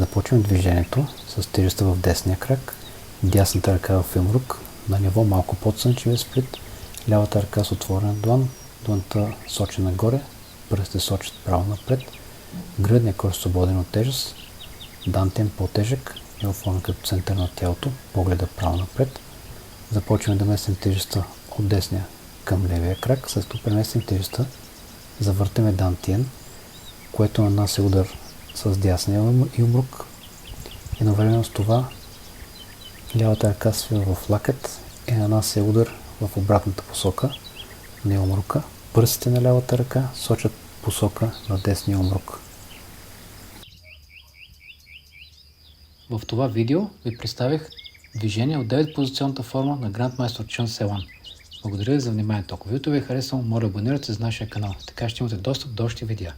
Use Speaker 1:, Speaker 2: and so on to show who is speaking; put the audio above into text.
Speaker 1: Започваме движението с тежестта в десния крак, дясната ръка в юмрук, на ниво малко под слънчевия сплит, лявата ръка с отворен длан, дланта сочи нагоре, пръстите сочат право напред, гръдния корс свободен от тежест, дантен по-тежък и оформен като център на тялото, погледа право напред. Започваме да местим тежестта от десния към левия крак, след като преместим тежестта, завъртаме дантиен, което нанася удар с дясния юмрук. Едновременно с това лявата ръка свива в лакът и нанася удар в обратната посока на юмрука. Пръстите на лявата ръка сочат посока на десния юмрук. В това видео ви представих движение от 9-позиционната форма на Грандмайстор Чън Селан. Благодаря ви за вниманието. Ако видеото ви е харесало, моля абонирайте се за нашия канал, така ще имате достъп до още видеа.